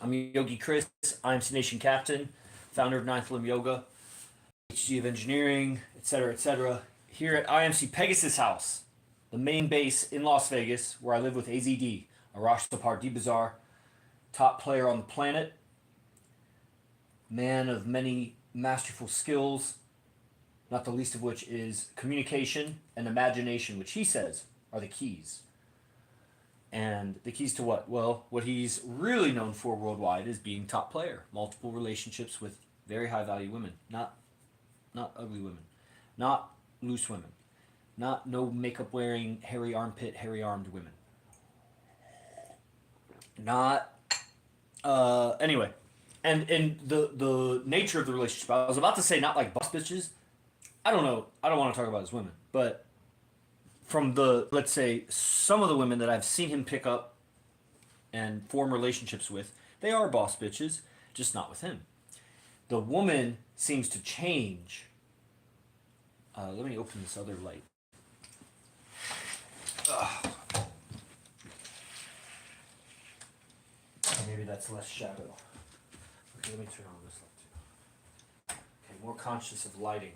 I'm Yogi Chris, IMC Nation captain, founder of Ninth Limb Yoga, PhD of engineering, etc., etc. Here at IMC Pegasus House, the main base in Las Vegas, where I live with AZD, Arash Sapardi Bazaar, top player on the planet, man of many masterful skills, not the least of which is communication and imagination, which he says are the keys. And the keys to what? Well, what he's really known for worldwide is being top player, multiple relationships with very high value women, not ugly women, not loose women, not no makeup wearing, hairy armpit, hairy armed women. Not anyway. And the nature of the relationship, I was about to say not like boss bitches. I don't know. I don't want to talk about his women, but from the, let's say, some of the women that I've seen him pick up and form relationships with, they are boss bitches, just not with him. The woman seems to change. Let me open this other light. Maybe that's less shadow. Okay, let me turn on this light too. Okay, more conscious of lighting.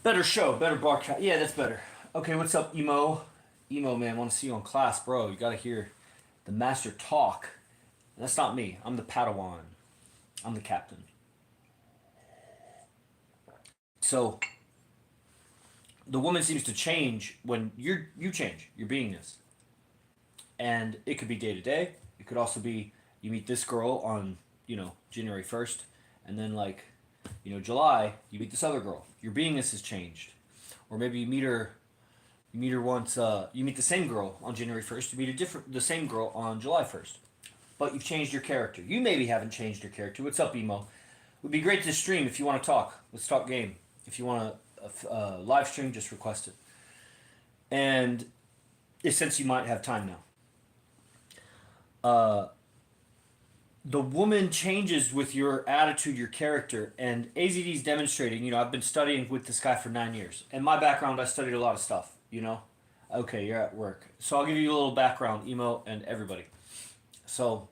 Better show, better broadcast. Yeah, that's better. Okay, what's up, Emo? Emo, man, want to see you on class, bro. You gotta hear the master talk. And that's not me. I'm the Padawan. I'm the captain. So, the woman seems to change when you change your beingness. And it could be day to day. It could also be you meet this girl on, January 1st, and then July, you meet this other girl. Your beingness has changed. Or maybe you meet her once, you meet the same girl on January 1st, you meet the same girl on July 1st. But you've changed your character. You maybe haven't changed your character. What's up, Emo? It would be great to stream if you want to talk. Let's talk game. If you want to live stream, just request it. And since you might have time now. The woman changes with your attitude, your character, and AZD's demonstrating, I've been studying with this guy for 9 years. And my background, I studied a lot of stuff, Okay, you're at work. So I'll give you a little background, Emo, and everybody. So,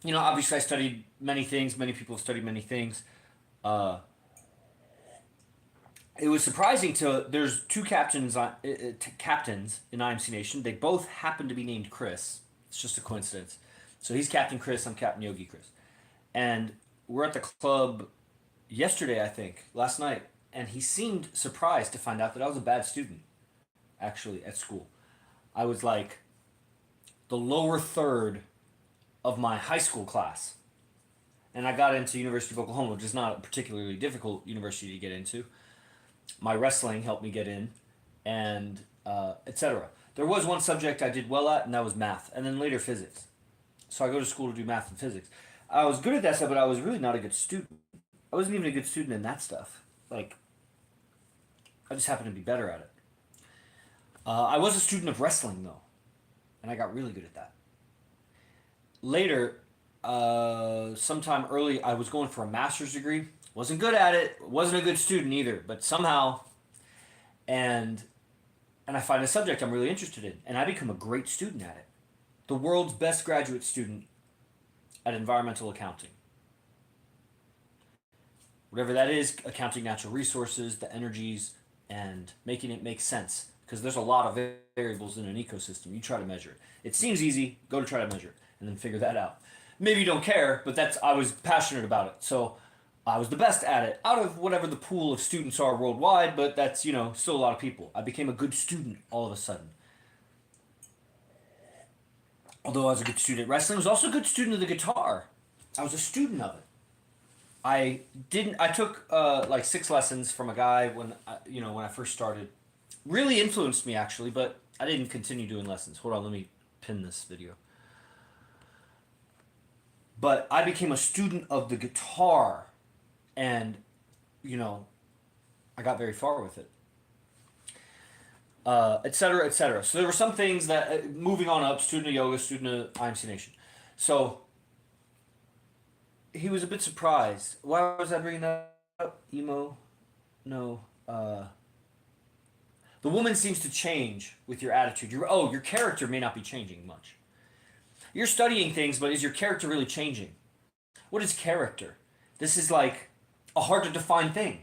obviously I studied many things. Many people have studied many things. It was surprising there's two captains in IMC Nation. They both happen to be named Chris. It's just a coincidence. So he's Captain Chris, I'm Captain Yogi Chris. And we're at the club yesterday, I think, last night, and he seemed surprised to find out that I was a bad student, actually, at school. I was like the lower third of my high school class. And I got into University of Oklahoma, which is not a particularly difficult university to get into. My wrestling helped me get in, and etc. There was one subject I did well at, and that was math, and then later physics. So I go to school to do math and physics. I was good at that stuff, but I was really not a good student. I wasn't even a good student in that stuff. I just happened to be better at it. I was a student of wrestling, though, and I got really good at that. Later, sometime early, I was going for a master's degree. Wasn't good at it. Wasn't a good student either, but somehow, and I find a subject I'm really interested in, and I become a great student at it. The world's best graduate student at environmental accounting. Whatever that is, accounting natural resources, the energies, and making it make sense. Because there's a lot of variables in an ecosystem. You try to measure it. It seems easy, go to try to measure it, and then figure that out. Maybe you don't care, but I was passionate about it. So I was the best at it out of whatever the pool of students are worldwide, but that's, still a lot of people. I became a good student all of a sudden. Although I was a good student at wrestling, I was also a good student of the guitar. I was a student of it. I took 6 lessons from a guy when I first started. Really influenced me, actually, but I didn't continue doing lessons. Hold on, let me pin this video. But I became a student of the guitar, and, I got very far with it. Etc., etc. So there were some things that, moving on up, student of yoga, student of IMC Nation. So he was a bit surprised. Why was I bringing that up? Emo? No. The woman seems to change with your attitude. Your character may not be changing much. You're studying things, but is your character really changing? What is character? This is like a hard to define thing.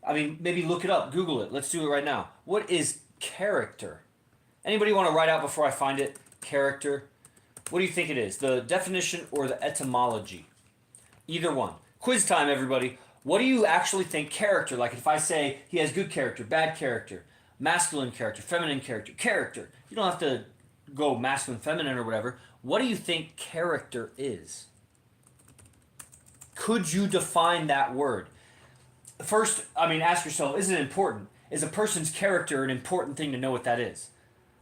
I mean, maybe look it up, Google it. Let's do it right now. What is character? Anybody want to write out before I find it? Character. What do you think it is? The definition or the etymology? Either one. Quiz time, everybody. What do you actually think character? Like if I say he has good character, bad character, masculine character, feminine character, character. You don't have to go masculine, feminine, or whatever. What do you think character is? Could you define that word? First, I mean, ask yourself, is it important? Is a person's character an important thing to know what that is?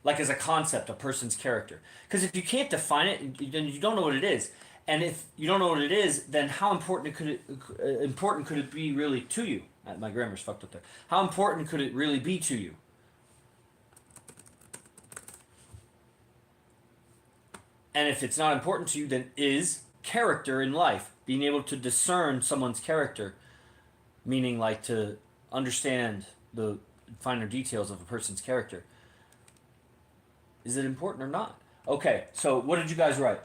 Like as a concept, a person's character. Because if you can't define it, then you don't know what it is. And if you don't know what it is, then how important could it be really to you? My grammar's fucked up there. How important could it really be to you? And if it's not important to you, then is character in life, being able to discern someone's character, meaning like to understand the finer details of a person's character, is it important or not? Okay, so what did you guys write?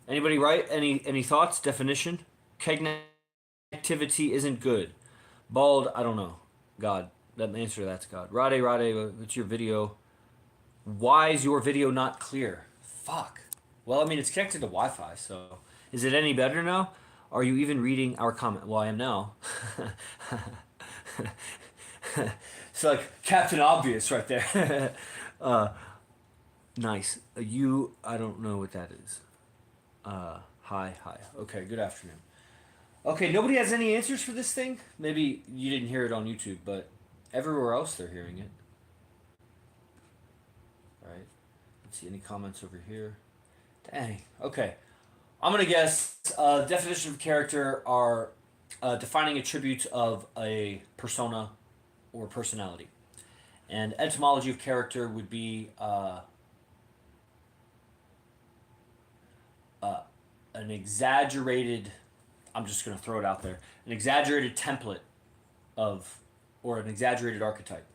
Anybody write? Any thoughts? Definition? Connectivity isn't good. Bald, I don't know. God. That answer to that's God. Rade, what's your video? Why is your video not clear? Fuck. Well, I mean, it's connected to Wi-Fi, so... Is it any better now? Are you even reading our comment? Well, I am now. It's like Captain Obvious right there. Nice. I don't know what that is. Hi. Okay, good afternoon. Okay, nobody has any answers for this thing? Maybe you didn't hear it on YouTube, but everywhere else they're hearing it. Right? Let's see, any comments over here? Dang. Okay. I'm going to guess definition of character are defining attributes of a persona or personality. And etymology of character would be an exaggerated, I'm just going to throw it out there, an exaggerated template of, or an exaggerated archetype.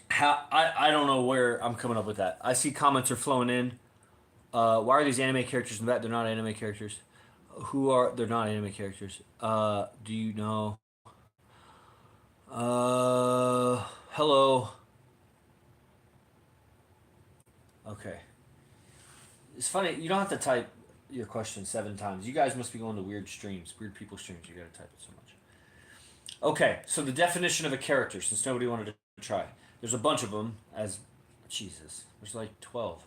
I don't know where I'm coming up with that. I see comments are flowing in. Why are these anime characters in that? They're not anime characters. They're not anime characters. Do you know? Hello. Okay. It's funny, you don't have to type your question 7 times. You guys must be going to weird streams, weird people streams. You gotta type it so much. Okay, so the definition of a character, since nobody wanted to try. There's a bunch of them, Jesus, there's like 12.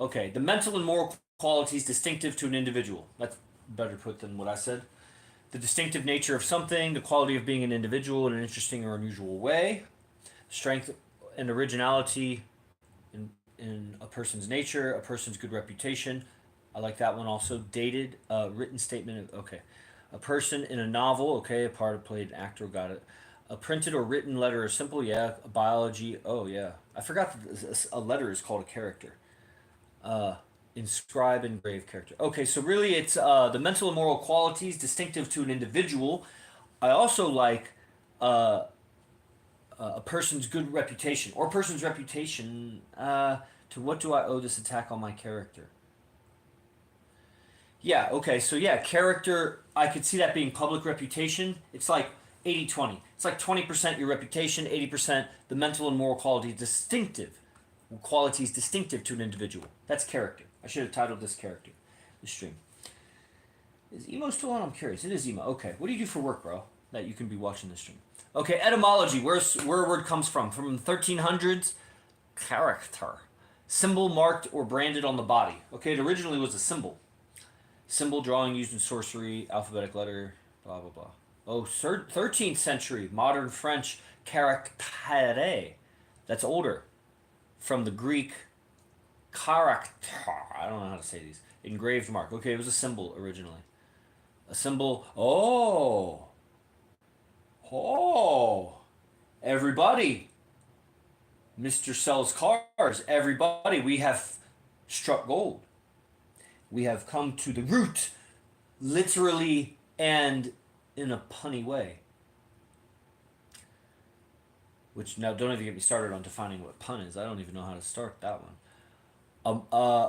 Okay, the mental and moral qualities distinctive to an individual. That's better put than what I said. The distinctive nature of something, the quality of being an individual in an interesting or unusual way, strength and originality in a person's nature, a person's good reputation. I like that one also. Dated, written statement of, okay. A person in a novel, okay, a part of played actor, got it. A printed or written letter is simple, yeah. Biology, oh yeah. I forgot that a letter is called a character. Inscribe, engrave character. Okay, so really it's the mental and moral qualities distinctive to an individual. I also like a person's good reputation, or person's reputation. To what do I owe this attack on my character? Yeah, okay, so yeah, character, I could see that being public reputation. It's like 80-20. It's like 20% your reputation, 80% the mental and moral qualities distinctive to an individual. That's character. I should have titled this character, this stream. Is emo still on? I'm curious. It is emo. Okay, what do you do for work, bro, that you can be watching this stream? Okay, etymology, where a word comes from the 1300s, character. Symbol marked or branded on the body. Okay, it originally was a symbol. Symbol drawing used in sorcery, alphabetic letter, blah, blah, blah. Oh, 13th century, modern French, caractère. That's older. From the Greek, character. I don't know how to say these. Engraved mark. Okay, it was a symbol originally. A symbol. Oh. Everybody. Mr. Sells Cars. Everybody, we have struck gold. We have come to the root, literally and in a punny way. Which, now don't even get me started on defining what pun is. I don't even know how to start that one.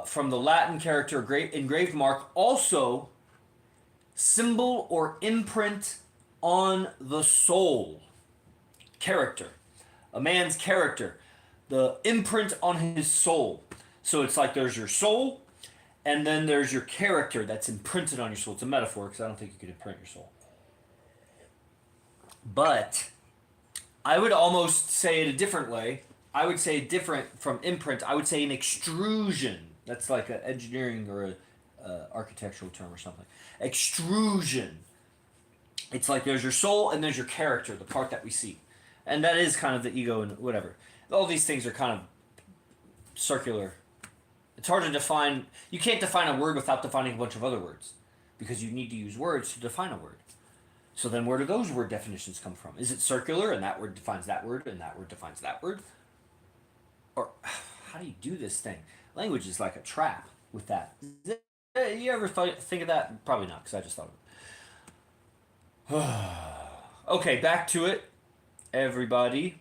From the Latin character engraved mark, also symbol or imprint on the soul. Character. A man's character. The imprint on his soul. So it's like there's your soul, and then there's your character that's imprinted on your soul. It's a metaphor because I don't think you could imprint your soul. But I would almost say it a different way. I would say different from imprint. I would say an extrusion. That's like an engineering or a architectural term or something. Extrusion. It's like there's your soul and there's your character, the part that we see. And that is kind of the ego and whatever. All these things are kind of circular. It's hard to define. You can't define a word without defining a bunch of other words because you need to use words to define a word. So then where do those word definitions come from? Is it circular and that word defines that word and that word defines that word? Or how do you do this thing? Language is like a trap with that. You ever think of that? Probably not, because I just thought of it. Okay, back to it, everybody.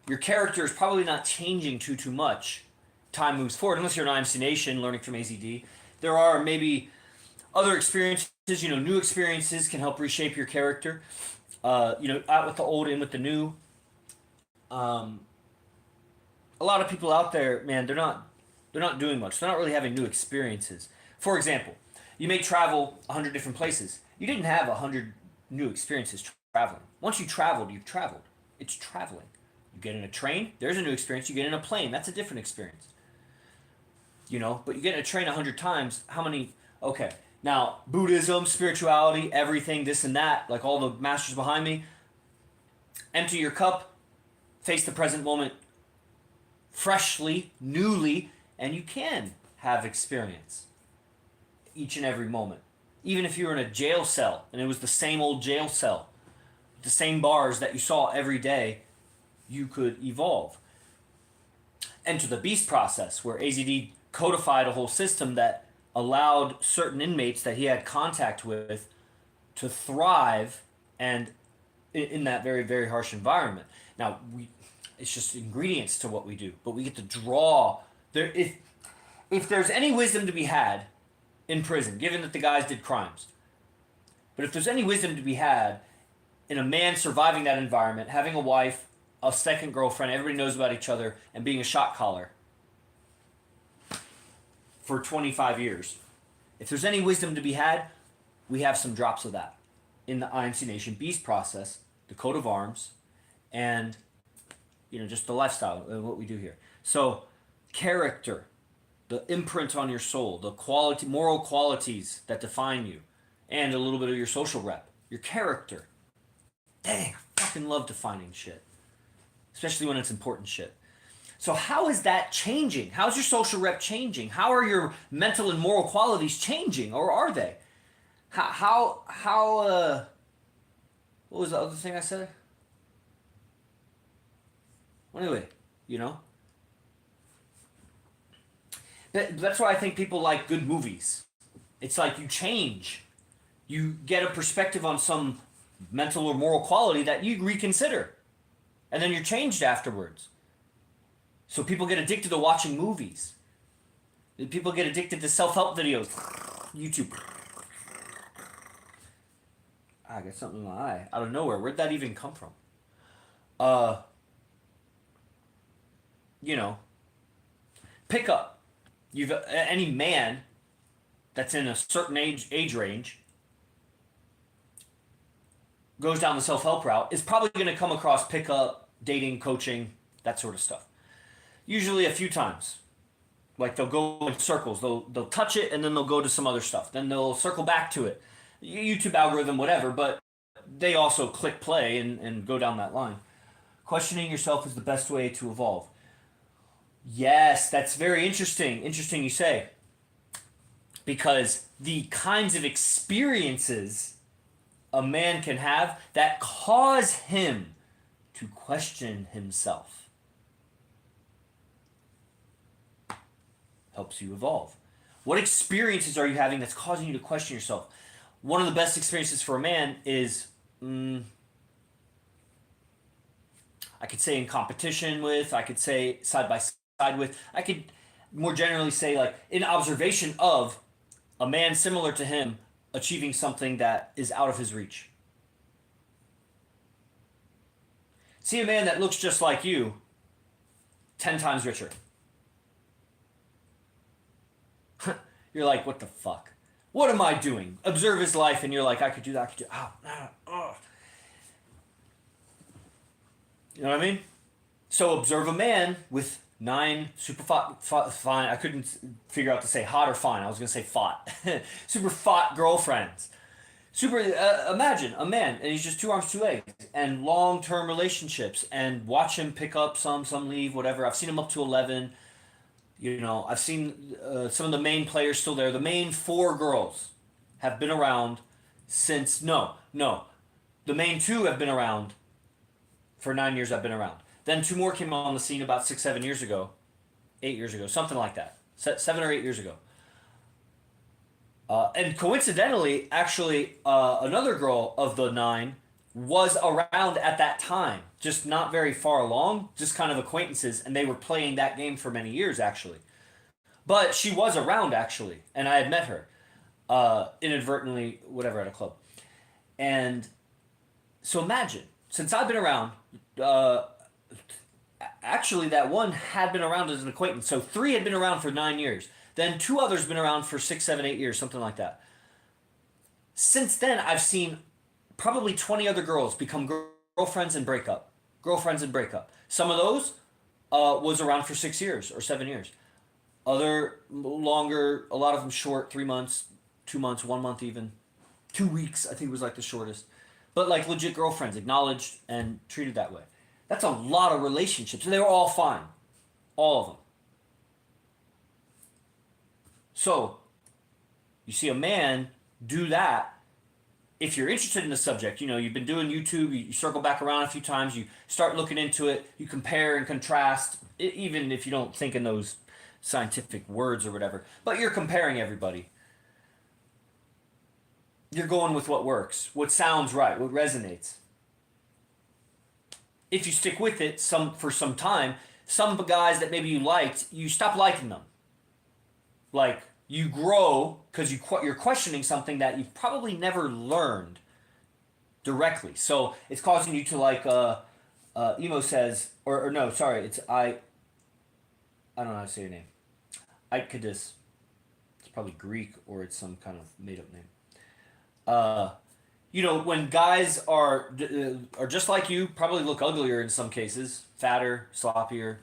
Your character is probably not changing too much. Time moves forward, unless you're an IMC Nation learning from AZD. There are maybe other experiences, new experiences can help reshape your character. Out with the old, in with the new. A lot of people out there, man, they're not doing much. They're not really having new experiences. For example, you may travel 100 different places. You didn't have 100 new experiences traveling. Once you traveled, you've traveled. It's traveling. You get in a train, there's a new experience. You get in a plane, that's a different experience. But you get in a train 100 times, how many? Okay, now, Buddhism, spirituality, everything, this and that, like all the masters behind me, empty your cup, face the present moment freshly, newly, and you can have experience each and every moment. Even if you were in a jail cell and it was the same old jail cell, the same bars that you saw every day, you could evolve. Enter the beast process, where AZD codified a whole system that allowed certain inmates that he had contact with to thrive and in that very, very harsh environment. Now, it's just ingredients to what we do, but we get to draw. If there's any wisdom to be had in prison, given that the guys did crimes, but if there's any wisdom to be had in a man surviving that environment, having a wife, a second girlfriend, everybody knows about each other, and being a shot caller for 25 years. If there's any wisdom to be had, we have some drops of that in the IMC Nation Beast process, the coat of arms, and just the lifestyle of what we do here. So, character, the imprint on your soul, the moral qualities that define you, and a little bit of your social rep, your character. Dang, I fucking love defining shit, especially when it's important shit. So how is that changing? How's your social rep changing? How are your mental and moral qualities changing, or are they? How what was the other thing I said? Anyway, That's why I think people like good movies. It's like you change. You get a perspective on some mental or moral quality that you reconsider. And then you're changed afterwards. So people get addicted to watching movies. People get addicted to self-help videos. YouTube. I got something in my eye. Out of nowhere. Where'd that even come from? Pick up. Any man that's in a certain age range goes down the self-help route is probably going to come across pickup, dating, coaching, that sort of stuff. Usually a few times. Like they'll go in circles. They'll touch it and then they'll go to some other stuff. Then they'll circle back to it. YouTube algorithm, whatever, but they also click play and go down that line. Questioning yourself is the best way to evolve. Yes, that's very interesting. Interesting you say. Because the kinds of experiences a man can have that cause him to question himself helps you evolve. What experiences are you having that's causing you to question yourself? One of the best experiences for a man is, I could say in competition with, I could say side by side with, more generally say like in observation of a man similar to him achieving something that is out of his reach. See a man that looks just like you, 10 times richer. You're like, what the fuck? What am I doing? Observe his life, and you're like, I could do that. I could do. Oh. You know what I mean? So observe a man with 9 super fine. I couldn't figure out to say hot or fine. I was gonna say fought. Super fought girlfriends. Super. Imagine a man, and he's just 2 arms, 2 legs, and long-term relationships, and watch him pick up some leave, whatever. I've seen him up to 11. You know, I've seen some of the main players still there. The main 4 girls have been around since no. The main 2 have been around for 9 years. I've been around. Then 2 more came on the scene about 6, 7 years ago, 8 years ago, something like that. 7 or 8 years ago. And coincidentally, actually, another girl of the 9 was around at that time, just not very far along, just kind of acquaintances, and they were playing that game for many years, actually. But she was around, actually, and I had met her inadvertently, whatever, at a club. And so imagine, since I've been around, uh, actually, that one had been around as an acquaintance. So 3 had been around for 9 years. Then 2 others been around for 6, 7, 8 years, something like that. Since then, I've seen probably 20 other girls become girlfriends and break up. Girlfriends and break up. Some of those was around for 6 years or 7 years. Other longer, a lot of them short, 3 months, 2 months, 1 month even. 2 weeks, I think was like the shortest. But like legit girlfriends, acknowledged and treated that way. That's a lot of relationships. And they were all fine. All of them. So, you see a man do that. If you're interested in the subject, you've been doing YouTube, you circle back around a few times, you start looking into it, you compare and contrast, even if you don't think in those scientific words or whatever, but you're comparing everybody. You're going with what works, what sounds right, what resonates. If you stick with it for some time, some guys that maybe you liked, you stop liking them. Like, you grow because you're questioning something that you've probably never learned directly. So it's causing you to like Emo says, or no, sorry, it's I don't know how to say your name. Ikadis. It's probably Greek or it's some kind of made up name. Uh, when guys are just like you, probably look uglier in some cases, fatter, sloppier,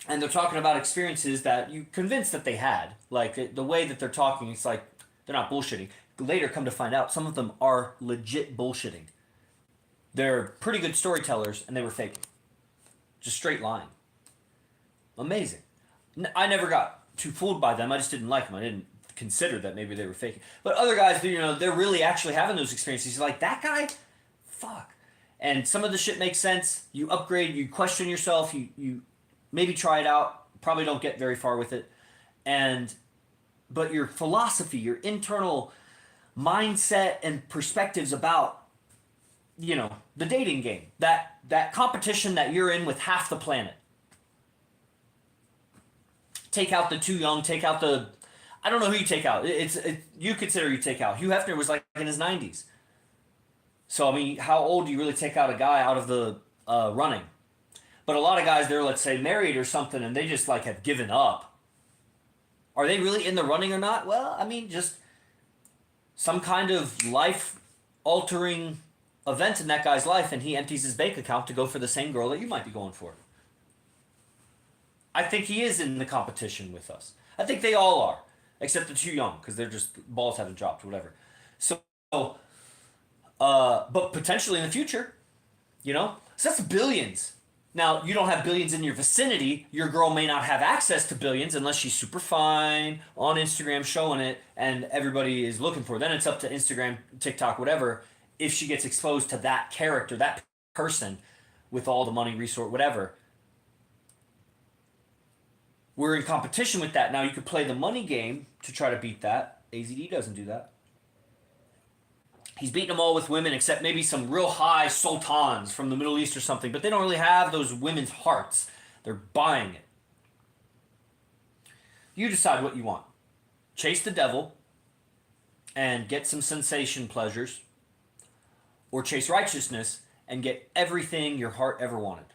and they're talking about experiences that you convinced that they had. Like the way that they're talking, it's like they're not bullshitting. Later, come to find out, some of them are legit bullshitting. They're pretty good storytellers, and they were faking, just straight lying. Amazing. I never got too fooled by them. I just didn't like them. I didn't consider that maybe they were faking. But other guys, they're really actually having those experiences. You're like, that guy, fuck. And some of the shit makes sense. You upgrade. You question yourself. You maybe try it out. Probably don't get very far with it. But your philosophy, your internal mindset and perspectives about, the dating game, that competition that you're in with half the planet. Take out the too young. Take out the, I don't know who you take out. You consider you take out. Hugh Hefner was like in his 90s. So I mean, how old do you really take out a guy out of the running? But a lot of guys, they're, let's say, married or something, and they just, like, have given up. Are they really in the running or not? Well, I mean, just some kind of life-altering event in that guy's life, and he empties his bank account to go for the same girl that you might be going for. I think he is in the competition with us. I think they all are, except the too young, because they're just, balls haven't dropped, whatever. So, but potentially in the future, So that's billions. Now, you don't have billions in your vicinity. Your girl may not have access to billions unless she's super fine on Instagram showing it and everybody is looking for it. Then it's up to Instagram, TikTok, whatever, if she gets exposed to that character, that person with all the money, resource, whatever. We're in competition with that. Now, you could play the money game to try to beat that. AZD doesn't do that. He's beating them all with women except maybe some real high sultans from the Middle East or something, but they don't really have those women's hearts. They're buying it. You decide what you want. Chase the devil and get some sensation pleasures, or chase righteousness and get everything your heart ever wanted.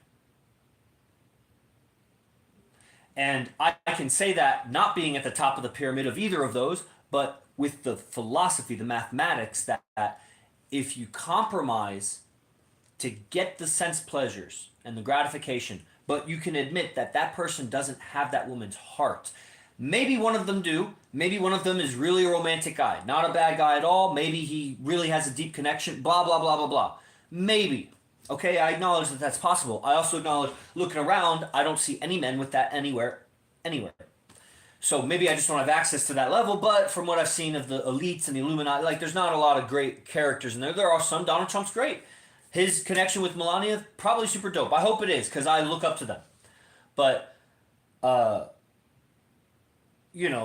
And I can say that not being at the top of the pyramid of either of those, but with the philosophy, the mathematics, that if you compromise to get the sense pleasures and the gratification, but you can admit that that person doesn't have that woman's heart. Maybe one of them do. Maybe one of them is really a romantic guy. Not a bad guy at all. Maybe he really has a deep connection. Blah, blah, blah, blah, blah. Maybe. Okay, I acknowledge that that's possible. I also acknowledge, looking around, I don't see any men with that anywhere. So maybe I just don't have access to that level, but from what I've seen of the elites and the Illuminati, like, there's not a lot of great characters in there. There are some. Donald Trump's great. His connection with Melania, probably super dope. I hope it is, because I look up to them. But,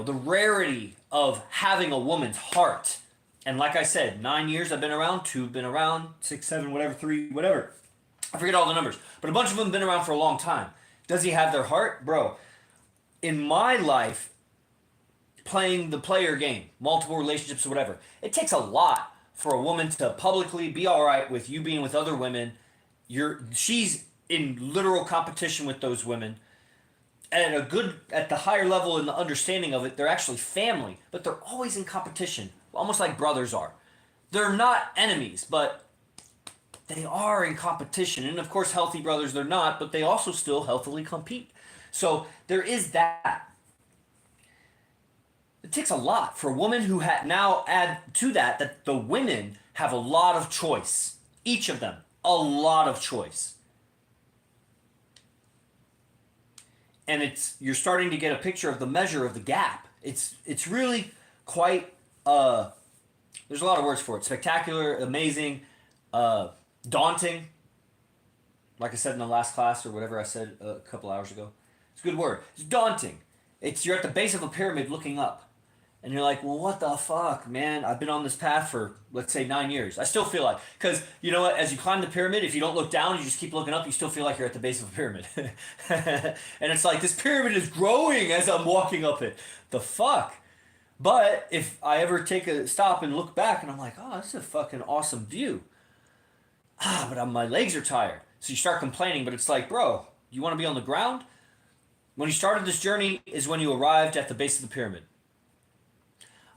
the rarity of having a woman's heart. And like I said, 9 years I've been around, 2 have been around, 6, 7, whatever, 3, whatever. I forget all the numbers. But a bunch of them have been around for a long time. Does he have their heart? Bro, in my life, playing the player game, multiple relationships or whatever, it takes a lot for a woman to publicly be all right with you being with other women. She's in literal competition with those women. At the higher level in the understanding of it, they're actually family, but they're always in competition, almost like brothers are. They're not enemies, but they are in competition. And of course, healthy brothers, they're not, but they also still healthily compete. So there is that. It takes a lot for a woman who now add to that the women have a lot of choice. Each of them, a lot of choice. And you're starting to get a picture of the measure of the gap. It's really quite, there's a lot of words for it. Spectacular, amazing, daunting. Like I said in the last class or whatever I said a couple hours ago. It's a good word. It's daunting. You're at the base of a pyramid looking up. And you're like, well, what the fuck, man? I've been on this path for, let's say, 9 years. I still feel like, because you know what? As you climb the pyramid, if you don't look down, you just keep looking up, you still feel like you're at the base of a pyramid. And it's like, this pyramid is growing as I'm walking up it. The fuck? But if I ever take a stop and look back and I'm like, oh, this is a fucking awesome view. But my legs are tired. So you start complaining, but it's like, bro, you want to be on the ground? When you started this journey is when you arrived at the base of the pyramid.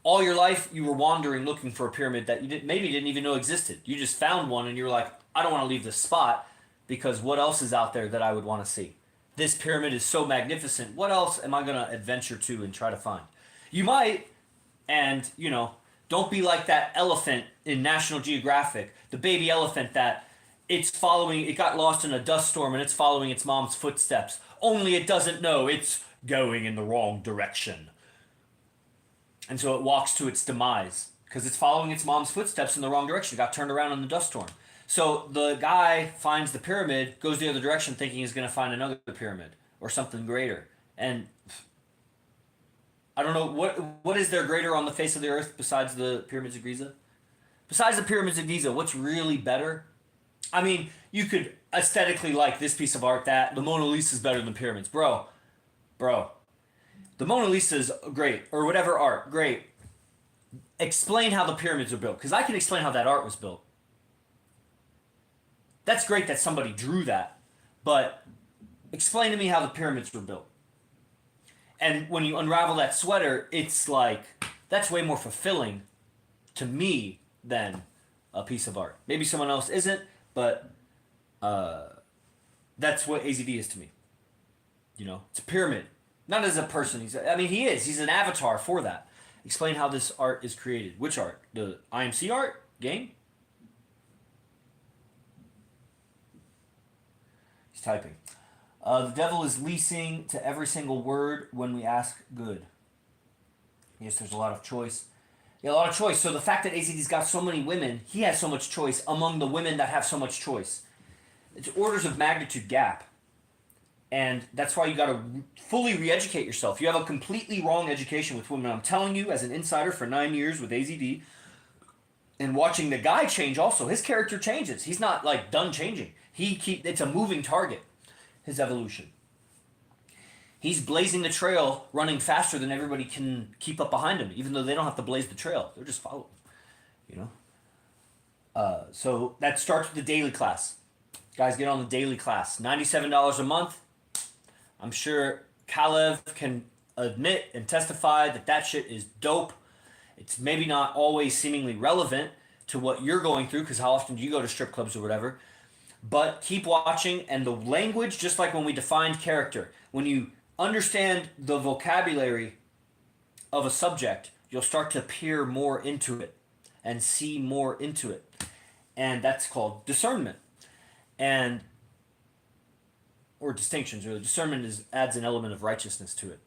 All your life, you were wandering looking for a pyramid that you maybe didn't even know existed. You just found one and you were like, I don't want to leave this spot because what else is out there that I would want to see? This pyramid is so magnificent. What else am I going to adventure to and try to find? You might, and, don't be like that elephant in National Geographic, the baby elephant that it got lost in a dust storm and it's following its mom's footsteps. Only it doesn't know it's going in the wrong direction. And so it walks to its demise because it's following its mom's footsteps in the wrong direction. It got turned around in the dust storm. So the guy finds the pyramid, goes the other direction thinking he's going to find another pyramid or something greater. And I don't know, what is there greater on the face of the earth besides the pyramids of Giza? Besides the pyramids of Giza, what's really better? I mean, you could aesthetically like this piece of art, that the Mona Lisa is better than pyramids. Bro. The Mona Lisa is great, or whatever art, great. Explain how the pyramids are built, because I can explain how that art was built. That's great that somebody drew that, but explain to me how the pyramids were built. And when you unravel that sweater, it's like, that's way more fulfilling to me than a piece of art. Maybe someone else isn't, but that's what AZD is to me. It's a pyramid. Not as a person. He is. He's an avatar for that. Explain how this art is created. Which art? The IMC art? Game? He's typing. The devil is leasing to every single word when we ask good. Yes, there's a lot of choice. Yeah, a lot of choice. So the fact that AZD's got so many women, he has so much choice among the women that have so much choice. It's orders of magnitude gap. And that's why you got to fully re-educate yourself. You have a completely wrong education with women. I'm telling you, as an insider for 9 years with AZD, and watching the guy change also, his character changes. He's not done changing. It's a moving target, his evolution. He's blazing the trail, running faster than everybody can keep up behind him, even though they don't have to blaze the trail. They're just following, you know? So that starts with the daily class. Guys, get on the daily class. $97 a month. I'm sure Kalev can admit and testify that that shit is dope. It's maybe not always seemingly relevant to what you're going through, because how often do you go to strip clubs or whatever? But keep watching, and the language, just like when we defined character, when you understand the vocabulary of a subject, you'll start to peer more into it and see more into it. And that's called discernment. And or distinctions, really. Discernment adds an element of righteousness to it.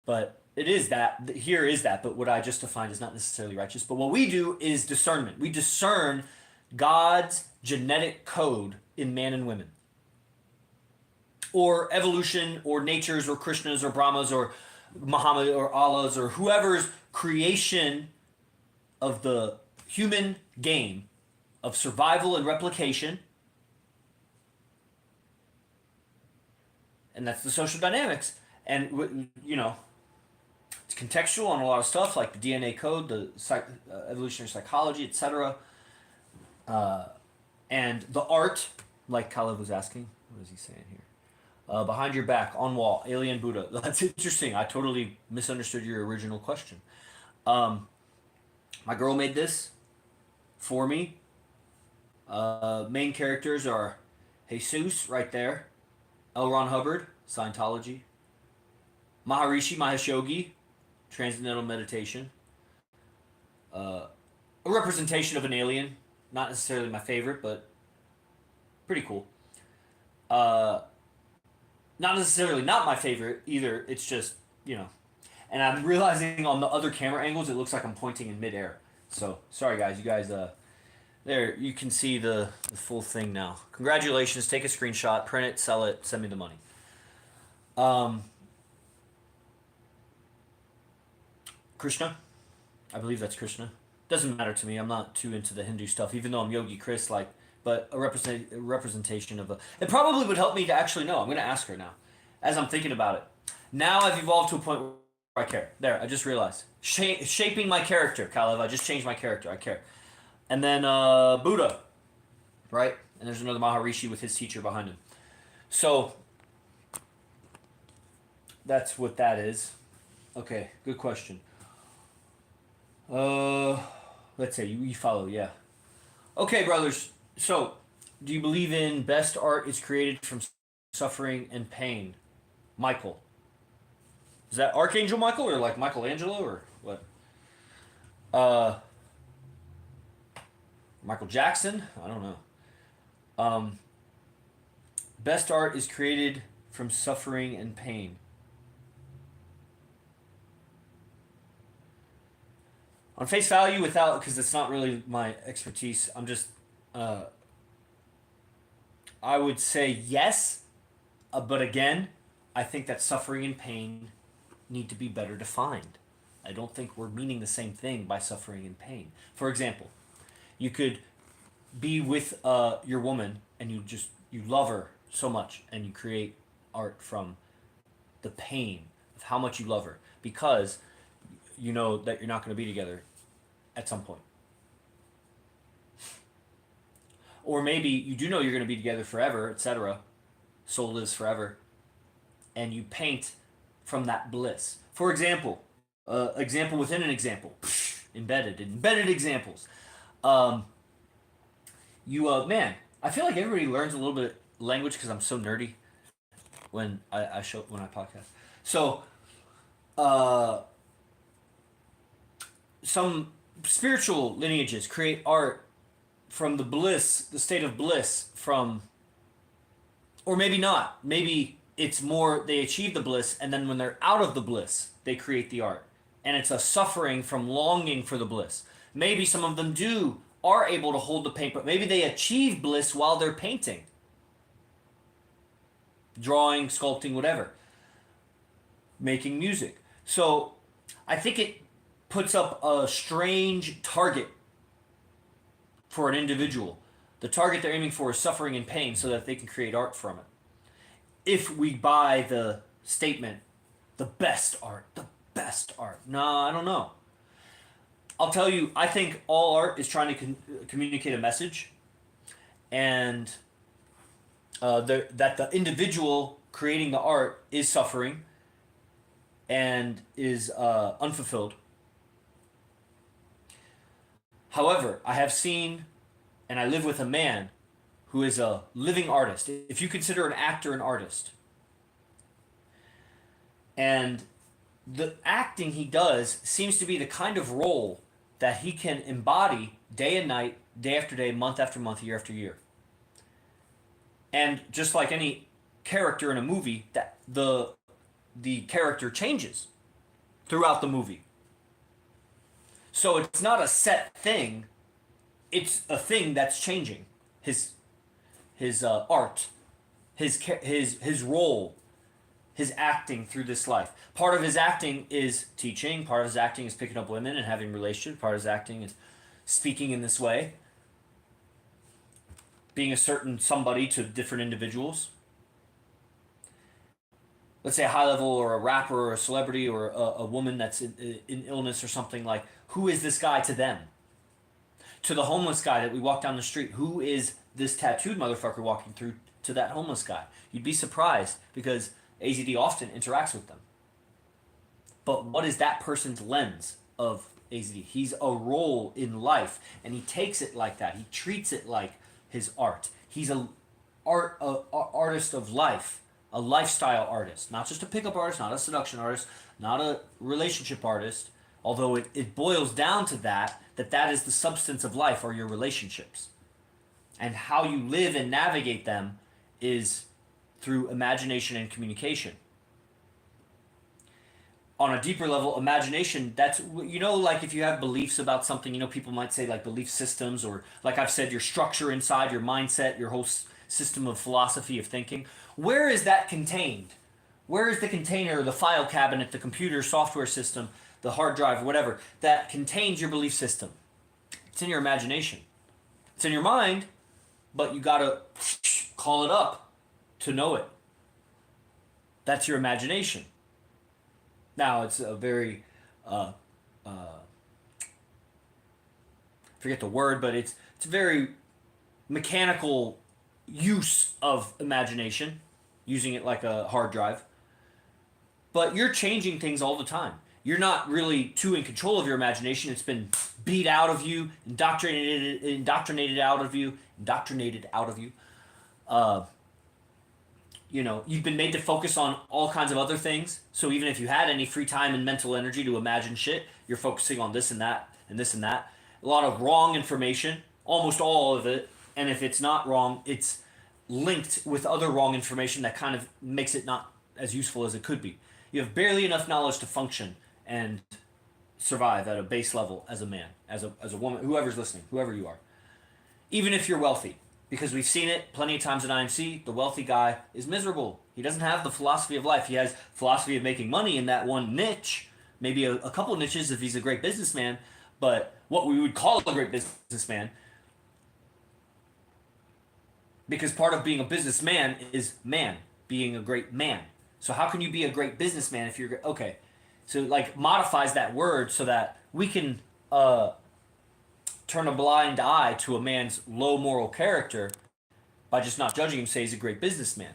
But it is that, here is that, but what I just defined is not necessarily righteous. But what we do is discernment. We discern God's genetic code in man and women. Or evolution, or nature's, or Krishna's, or Brahma's, or Muhammad, or Allah's, or whoever's creation of the human game of survival and replication. And that's the social dynamics. And, you know, it's contextual on a lot of stuff, like the DNA code, the evolutionary psychology, etc. And the art, like Kalev was asking. What is he saying here? Behind your back, on wall, alien Buddha. That's interesting. I totally misunderstood your original question. My girl made this for me. Main characters are Jesus, right there. L. Ron Hubbard, Scientology. Maharishi Mahesh Yogi, Transcendental Meditation. A representation of an alien. Not necessarily my favorite, but pretty cool. Not necessarily not my favorite either. It's just, you know. And I'm realizing on the other camera angles, it looks like I'm pointing in midair. So, sorry guys. You guys, there, you can see the full thing now. Congratulations. Take a screenshot, print it, sell it, send me the money. Krishna. I believe that's Krishna. Doesn't matter to me. I'm not too into the Hindu stuff, even though I'm Yogi Chris, like, but a representation of a... It probably would help me to actually know. I'm going to ask her now, as I'm thinking about it. Now I've evolved to a point where I care. There, I just realized. Shaping my character, Kalev. I just changed my character. I care. And then Buddha, right? And there's another Maharishi with his teacher behind him. So, that's what that is. Okay, good question. Let's say you follow, yeah. Okay, brothers. So, do you believe in best art is created from suffering and pain? Michael. Is that Archangel Michael or like Michelangelo or what? Michael Jackson? I don't know. Best art is created from suffering and pain. On face value, without, because it's not really my expertise, I'm just, I would say yes, but again, I think that suffering and pain need to be better defined. I don't think we're meaning the same thing by suffering and pain. For example, you could be with your woman and you love her so much and you create art from the pain of how much you love her because you know that you're not going to be together at some point. Or maybe you do know you're going to be together forever, etc. Soul lives forever. And you paint from that bliss. For example, example within an example. Embedded examples. Man, I feel like everybody learns a little bit of language because I'm so nerdy when I podcast. So, some spiritual lineages create art from the bliss, the state of bliss from, or maybe not. Maybe it's more they achieve the bliss and then when they're out of the bliss, they create the art. And it's a suffering from longing for the bliss. Maybe some of them are able to hold the paint, but maybe they achieve bliss while they're painting. Drawing, sculpting, whatever. Making music. So I think it puts up a strange target for an individual. The target they're aiming for is suffering and pain so that they can create art from it. If we buy the statement The best art. The best art. No, I don't know. I'll tell you, I think all art is trying to communicate a message, and that the individual creating the art is suffering and is unfulfilled. However, I have seen and I live with a man who is a living artist. If you consider an actor an artist, and the acting he does seems to be the kind of role that he can embody day and night, day after day, month after month, year after year. And just like any character in a movie, that the character changes throughout the movie. So it's not a set thing; it's a thing that's changing. His art, his role, his acting through this life. Part of his acting is teaching. Part of his acting is picking up women and having relationships. Part of his acting is speaking in this way, being a certain somebody to different individuals. Let's say a high level or a rapper or a celebrity or a woman that's in illness or something, like, who is this guy to them? To the homeless guy that we walk down the street, who is this tattooed motherfucker walking through to that homeless guy? You'd be surprised because AZD often interacts with them. But what is that person's lens of AZD? He's a role in life, and he takes it like that. He treats it like his art. He's a artist of life, a lifestyle artist, not just a pickup artist, not a seduction artist, not a relationship artist. Although it boils down to that is the substance of life, are your relationships, and how you live and navigate them is through imagination and communication. On a deeper level, imagination, that's, like if you have beliefs about something, people might say like belief systems, or like I've said, your structure inside, your mindset, your whole system of philosophy of thinking. Where is that contained? Where is the container, the file cabinet, the computer software system, the hard drive, whatever, that contains your belief system? It's in your imagination. It's in your mind, but you gotta call it up to know it. That's your imagination. Now, it's a very, forget the word, but it's a very mechanical use of imagination, using it like a hard drive. But you're changing things all the time. You're not really too in control of your imagination. It's been beat out of you, indoctrinated out of you. You've been made to focus on all kinds of other things. So even if you had any free time and mental energy to imagine shit, you're focusing on this and that and this and that. A lot of wrong information, almost all of it. And if it's not wrong, it's linked with other wrong information that kind of makes it not as useful as it could be. You have barely enough knowledge to function and survive at a base level as a man, as a woman, whoever's listening, whoever you are. Even if you're wealthy. Because we've seen it plenty of times in IMC, the wealthy guy is miserable. He doesn't have the philosophy of life. He has philosophy of making money in that one niche, maybe a couple niches if he's a great businessman, but what we would call a great businessman, because part of being a businessman is being a great man. So how can you be a great businessman if you're okay? So like modifies that word so that we can turn a blind eye to a man's low moral character by just not judging him, say he's a great businessman,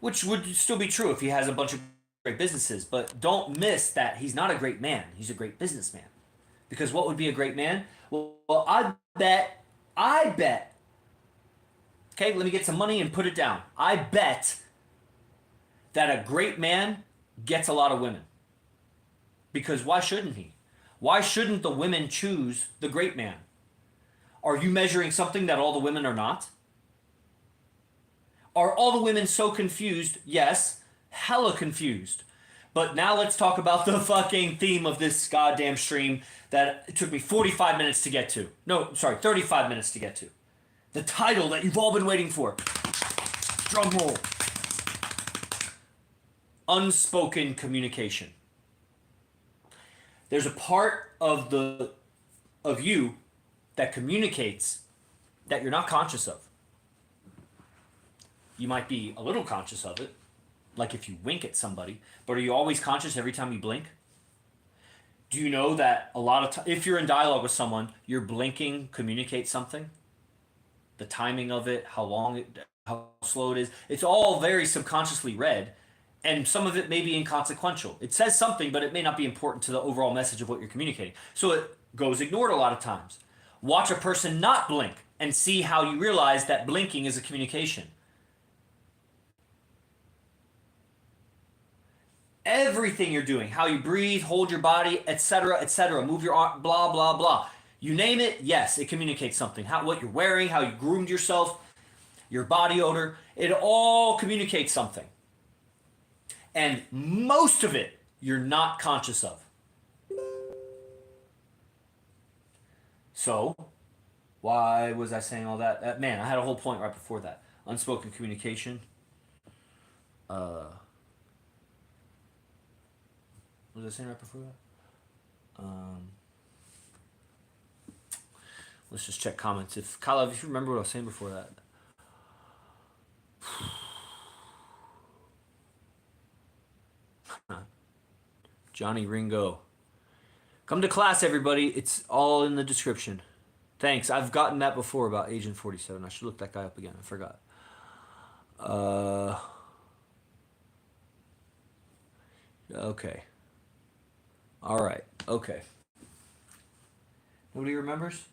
which would still be true if he has a bunch of great businesses. But don't miss that he's not a great man. He's a great businessman. Because what would be a great man? Well, I bet. Okay, let me get some money and put it down. I bet that a great man gets a lot of women. Because why shouldn't he? Why shouldn't the women choose the great man? Are you measuring something that all the women are not? Are all the women so confused? Yes, hella confused. But now let's talk about the fucking theme of this goddamn stream that it took me 45 minutes to get to. No, sorry, 35 minutes to get to. The title that you've all been waiting for. Drum roll. Unspoken communication. There's a part of you that communicates that you're not conscious of. You might be a little conscious of it, like if you wink at somebody, but are you always conscious every time you blink? Do you know that a lot of times, if you're in dialogue with someone, your blinking communicates something? The timing of it, how slow it is. It's all very subconsciously read, and some of it may be inconsequential. It says something, but it may not be important to the overall message of what you're communicating. So it goes ignored a lot of times. Watch a person not blink and see how you realize that blinking is a communication. Everything you're doing, how you breathe, hold your body, etc., move your arm, blah, blah, blah. You name it, yes, it communicates something. What you're wearing, how you groomed yourself, your body odor, it all communicates something. And most of it you're not conscious of. So, why was I saying all that? Man, I had a whole point right before that. Unspoken communication. What was I saying right before that? Let's just check comments. If Kyle, if you remember what I was saying before that. Johnny Ringo. Come to class, everybody. It's all in the description. Thanks. I've gotten that before about Agent 47. I should look that guy up again. I forgot. Okay. All right. Okay. Nobody remembers?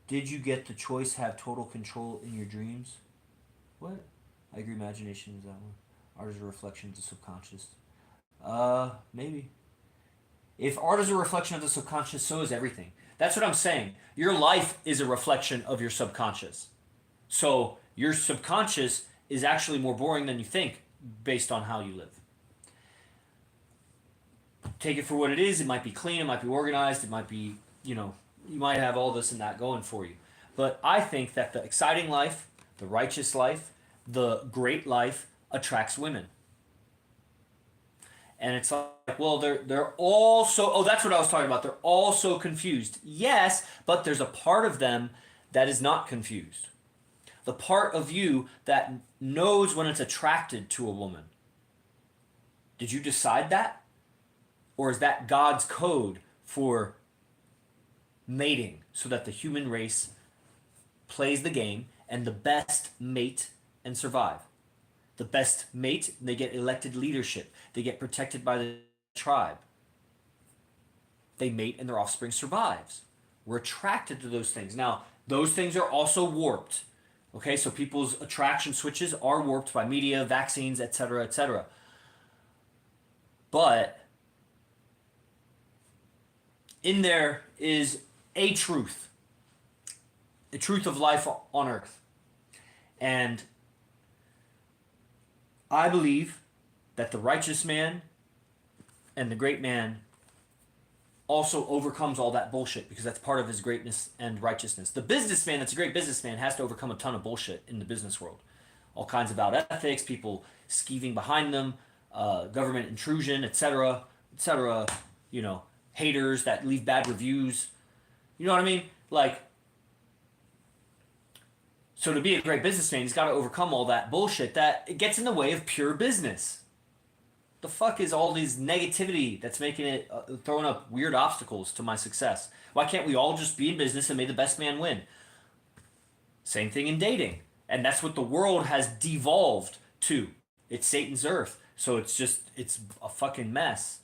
Did you get the choice have total control in your dreams? What? I agree. Imagination is that one. Art is a reflection of the subconscious. Maybe. If art is a reflection of the subconscious, so is everything. That's what I'm saying. Your life is a reflection of your subconscious. So your subconscious is actually more boring than you think based on how you live. Take it for what it is. It might be clean. It might be organized. It might be, you might have all this and that going for you. But I think that the exciting life, the righteous life, the great life attracts women. And it's like, well, they're all so, oh, that's what I was talking about. They're all so confused. Yes, but there's a part of them that is not confused. The part of you that knows when it's attracted to a woman. Did you decide that? Or is that God's code for mating so that the human race plays the game and the best mate and survive? The best mate, they get elected leadership. They get protected by the tribe. They mate and their offspring survives. We're attracted to those things. Now, those things are also warped. Okay, so people's attraction switches are warped by media, vaccines, etc., etc. But in there is a truth of life on earth. And I believe that the righteous man and the great man also overcomes all that bullshit because that's part of his greatness and righteousness. The businessman that's a great businessman has to overcome a ton of bullshit in the business world. All kinds of bad ethics, people skeeving behind them, government intrusion, etc., etc., haters that leave bad reviews. You know what I mean? So to be a great businessman, he's got to overcome all that bullshit that it gets in the way of pure business. The fuck is all these negativity that's making it, throwing up weird obstacles to my success? Why can't we all just be in business and may the best man win? Same thing in dating. And that's what the world has devolved to. It's Satan's earth. So it's a fucking mess.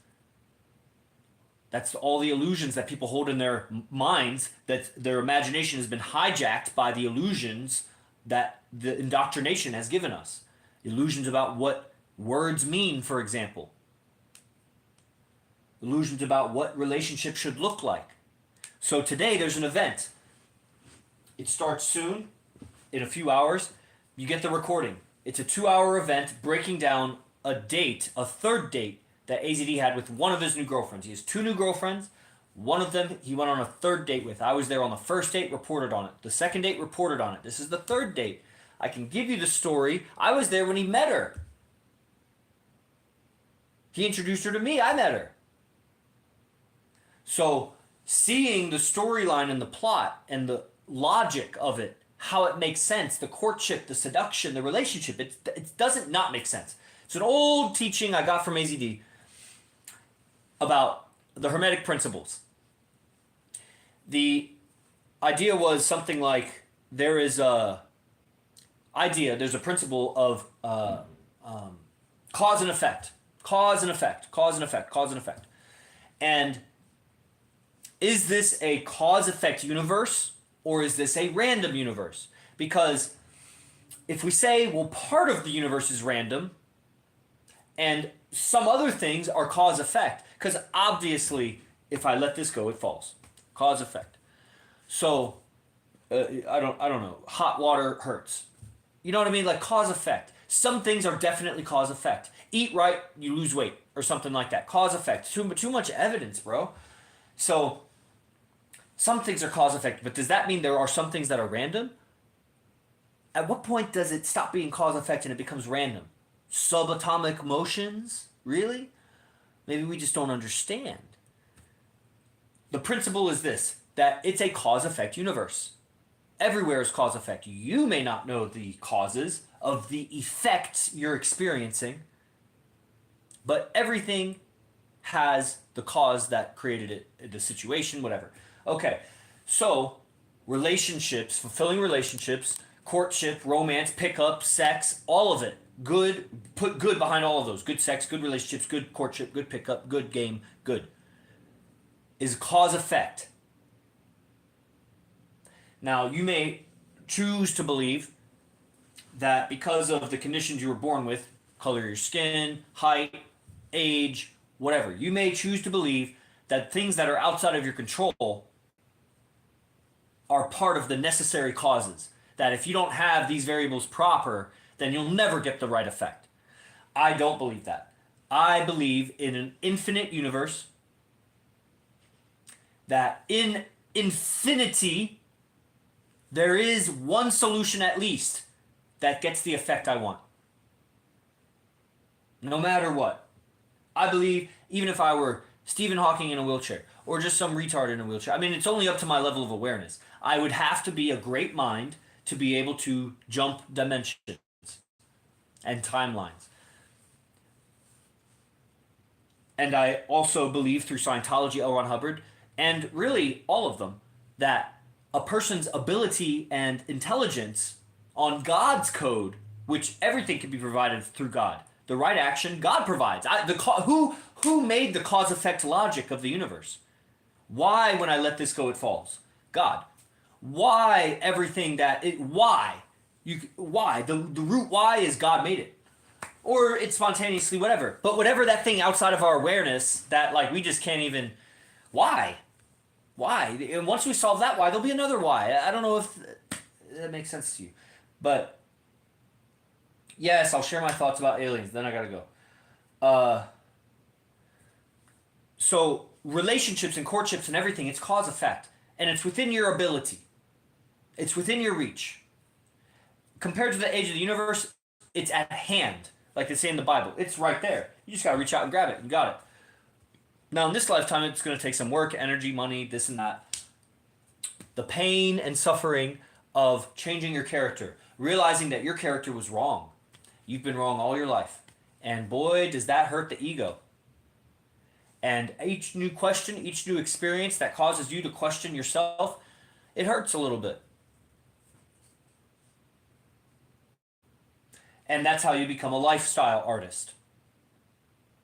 That's all the illusions that people hold in their minds, that their imagination has been hijacked by the illusions that the indoctrination has given us. Illusions about what words mean, for example. Illusions about what relationships should look like. So today there's an event. It starts soon, in a few hours. You get the recording. It's a 2-hour event breaking down a third date that AZD had with one of his new girlfriends. He has 2 new girlfriends. One of them he went on a third date with. I was there on the first date, reported on it. The second date, reported on it. This is the third date. I can give you the story. I was there when he met her. He introduced her to me. I met her. So seeing the storyline and the plot and the logic of it, how it makes sense. The courtship, the seduction, the relationship. It doesn't not make sense. It's an old teaching I got from AZD about the Hermetic principles. The idea was something like there's a principle of cause and effect. Cause and effect, cause and effect, cause and effect. And is this a cause-effect universe, or is this a random universe? Because if we say, well, part of the universe is random, and some other things are cause-effect, because obviously, if I let this go, it falls. Cause-effect. So, I don't know. Hot water hurts. You know what I mean? Like cause-effect. Some things are definitely cause-effect. Eat right, you lose weight, or something like that. Cause-effect. Too much evidence, bro. So, some things are cause-effect, but does that mean there are some things that are random? At what point does it stop being cause-effect and it becomes random? Subatomic motions? Really? Maybe we just don't understand. The principle is this, that it's a cause-effect universe. Everywhere is cause-effect. You may not know the causes of the effects you're experiencing, but everything has the cause that created it, the situation, whatever. Okay, so relationships, fulfilling relationships, courtship, romance, pickup, sex, all of it. Good, put good behind all of those. Good sex, good relationships, good courtship, good pickup, good game, good. Is cause-effect. Now, you may choose to believe that because of the conditions you were born with, color of your skin, height, age, whatever, you may choose to believe that things that are outside of your control are part of the necessary causes. That if you don't have these variables proper, then you'll never get the right effect. I don't believe that. I believe in an infinite universe, that in infinity, there is one solution at least that gets the effect I want. No matter what. I believe, even if I were Stephen Hawking in a wheelchair, or just some retard in a wheelchair, I mean, it's only up to my level of awareness. I would have to be a great mind to be able to jump dimensions and timelines. And I also believe through Scientology, L. Ron Hubbard, and really all of them, that a person's ability and intelligence on God's code, which everything can be provided through God. The right action, God provides. Who made the cause-effect logic of the universe? Why, when I let this go, it falls? God. Why everything that it? Why? Why? The root why is God made it, or it's spontaneously whatever. But whatever that thing outside of our awareness that like we just can't even. Why? Why? And once we solve that why, there'll be another why. I don't know if that makes sense to you, but yes, I'll share my thoughts about aliens. Then I gotta go. So relationships and courtships and everything, it's cause effect, and it's within your ability. It's within your reach. Compared to the age of the universe, it's at hand, like they say in the Bible. It's right there. You just gotta reach out and grab it. You got it. Now, in this lifetime, it's going to take some work, energy, money, this and that. The pain and suffering of changing your character, realizing that your character was wrong. You've been wrong all your life. And boy, does that hurt the ego. And each new question, each new experience that causes you to question yourself, it hurts a little bit. And that's how you become a lifestyle artist.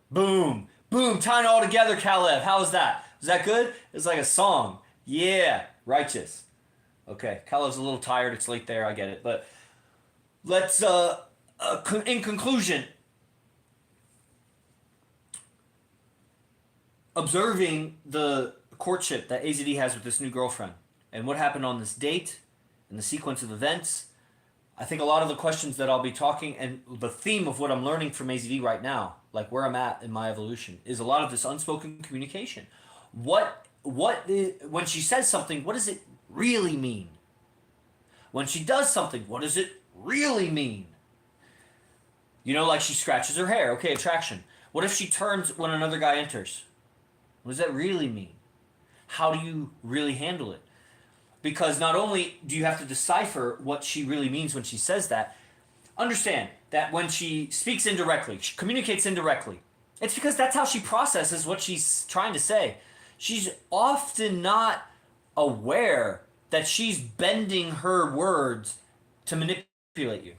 Boom. Boom, tying it all together, Caleb. How was that? Was that good? It's like a song. Yeah, righteous. Okay, Caleb's a little tired. It's late there. I get it. But let's, in conclusion, observing the courtship that AZD has with this new girlfriend and what happened on this date and the sequence of events, I think a lot of the questions that I'll be talking and the theme of what I'm learning from AZD right now, like where I'm at in my evolution, is a lot of this unspoken communication. When she says something, what does it really mean? When she does something, what does it really mean? You know, like she scratches her hair. Okay, attraction. What if she turns when another guy enters? What does that really mean? How do you really handle it? Because not only do you have to decipher what she really means when she says that, understand that when she speaks indirectly, she communicates indirectly, it's because that's how she processes what she's trying to say. She's often not aware that she's bending her words to manipulate you.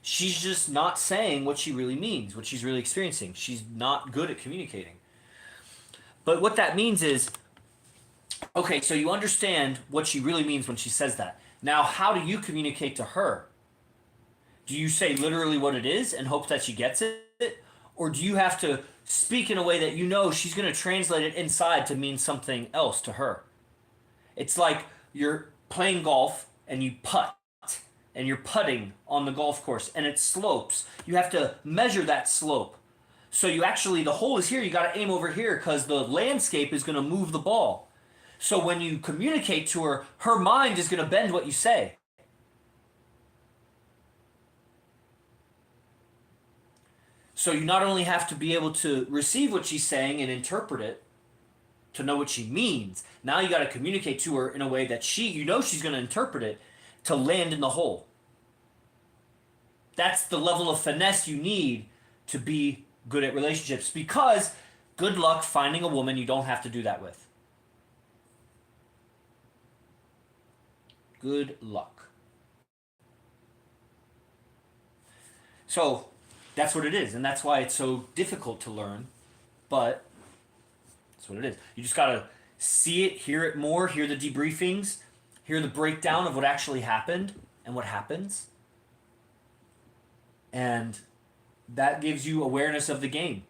She's just not saying what she really means, what she's really experiencing. She's not good at communicating. But what that means is, okay, so you understand what she really means when she says that. Now, how do you communicate to her? Do you say literally what it is and hope that she gets it? Or do you have to speak in a way that you know she's going to translate it inside to mean something else to her? It's like you're playing golf and you putt and you're putting on the golf course and it slopes. You have to measure that slope. So you actually, the hole is here, you got to aim over here because the landscape is going to move the ball. So when you communicate to her, her mind is going to bend what you say. So you not only have to be able to receive what she's saying and interpret it to know what she means, now you got to communicate to her in a way that she's going to interpret it to land in the hole. That's the level of finesse you need to be good at relationships, because good luck finding a woman you don't have to do that with. Good luck. So that's what it is, and that's why it's so difficult to learn, but that's what it is. You just gotta see it, hear it more, hear the debriefings, hear the breakdown of what actually happened and what happens, and that gives you awareness of the game.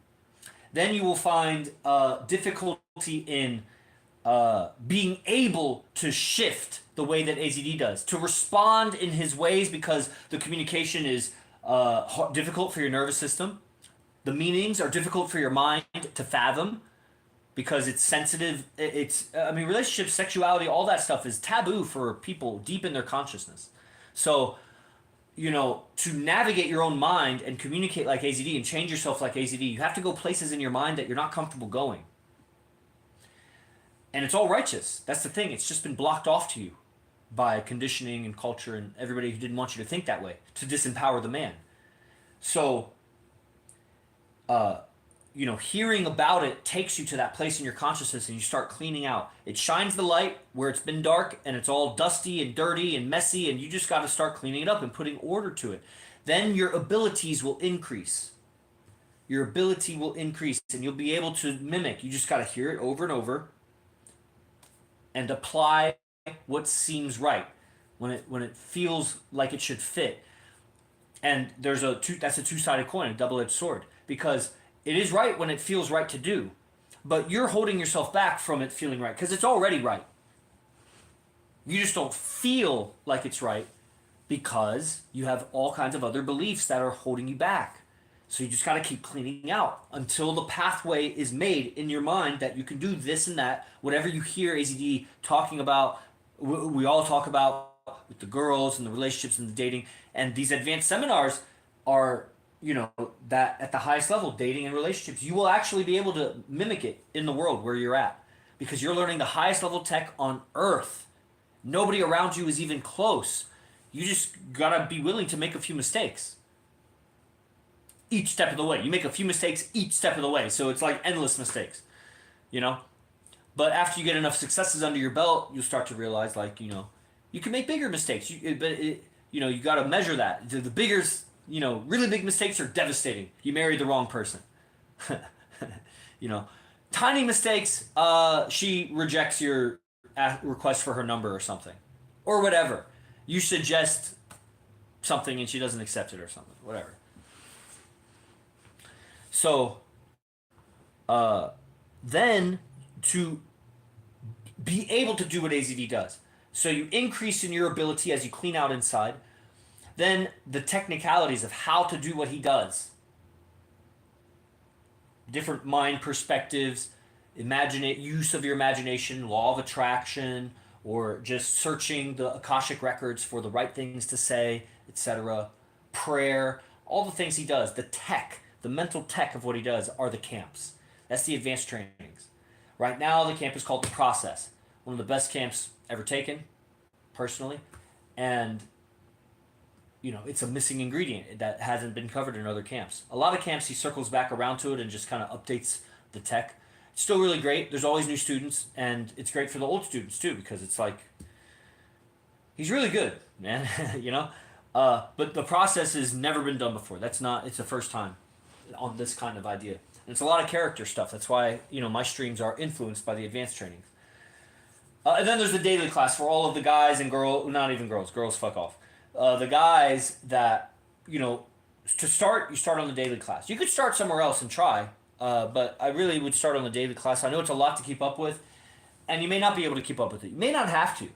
Then you will find difficulty in being able to shift the way that AZD does, to respond in his ways, because the communication is difficult for your nervous system. The meanings are difficult for your mind to fathom because it's sensitive. Relationships, sexuality, all that stuff is taboo for people deep in their consciousness. So, to navigate your own mind and communicate like AZD and change yourself like AZD, you have to go places in your mind that you're not comfortable going. And it's all righteous. That's the thing. It's just been blocked off to you by conditioning and culture and everybody who didn't want you to think that way, to disempower the man. So, hearing about it takes you to that place in your consciousness and you start cleaning out. It shines the light where it's been dark and it's all dusty and dirty and messy, and you just got to start cleaning it up and putting order to it. Then your abilities will increase. Your ability will increase and you'll be able to mimic. You just got to hear it over and over and apply what seems right when it feels like it should fit. And that's a two-sided coin, a double-edged sword, because it is right when it feels right to do, but you're holding yourself back from it feeling right because it's already right. You just don't feel like it's right because you have all kinds of other beliefs that are holding you back. So you just got to keep cleaning out until the pathway is made in your mind that you can do this and that. Whatever you hear AZD talking about, we all talk about with the girls and the relationships and the dating. And these advanced seminars are, that at the highest level, dating and relationships. You will actually be able to mimic it in the world where you're at because you're learning the highest level tech on earth. Nobody around you is even close. You just got to be willing to make a few mistakes. Each step of the way. You make a few mistakes each step of the way. So it's like endless mistakes, But after you get enough successes under your belt, you'll start to realize, you can make bigger mistakes. You got to measure that. The bigger, really big mistakes are devastating. You married the wrong person. Tiny mistakes, she rejects your request for her number or something. Or whatever. You suggest something and she doesn't accept it or something. Whatever. So, then to be able to do what AZD does. So you increase in your ability as you clean out inside. Then the technicalities of how to do what he does. Different mind perspectives, use of your imagination, law of attraction, or just searching the Akashic records for the right things to say, etc. Prayer, all the things he does, the tech, the mental tech of what he does are the camps. That's the advanced trainings. Right now, the camp is called The Process. One of the best camps ever taken. personally, and it's a missing ingredient that hasn't been covered in other camps. A lot of camps he circles back around to it and just kind of updates the tech. It's still really great. There's always new students, and it's great for the old students too, because it's like he's really good, man. But the process has never been done before. It's the first time on this kind of idea. And it's a lot of character stuff. That's why my streams are influenced by the advanced trainings. And then there's the daily class for all of the guys and not even girls. Girls, fuck off. The guys that, to start, you start on the daily class. You could start somewhere else and try, but I really would start on the daily class. I know it's a lot to keep up with, and you may not be able to keep up with it. You may not have to.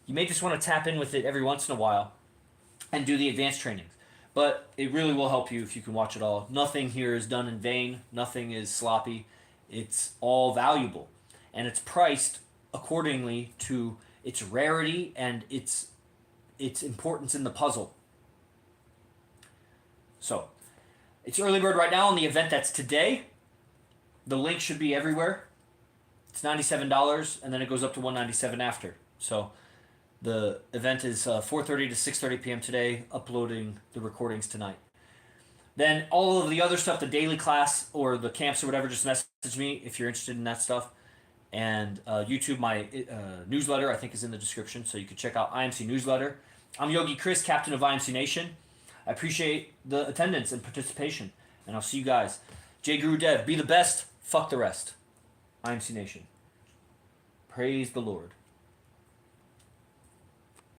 You may just want to tap in with it every once in a while and do the advanced trainings. But it really will help you if you can watch it all. Nothing here is done in vain. Nothing is sloppy. It's all valuable. And it's priced accordingly to its rarity and its importance in the puzzle. So, it's early bird right now on the event that's today. The link should be everywhere. It's $97, and then it goes up to $197 after. So, the event is 4:30 to 6:30 p.m. today, uploading the recordings tonight. Then all of the other stuff, the daily class or the camps or whatever, just message me if you're interested in that stuff. And YouTube, my newsletter, I think is in the description, so you can check out IMC Newsletter. I'm Yogi Chris, captain of IMC Nation. I appreciate the attendance and participation, and I'll see you guys. J Guru Dev, be the best, fuck the rest. IMC Nation. Praise the Lord.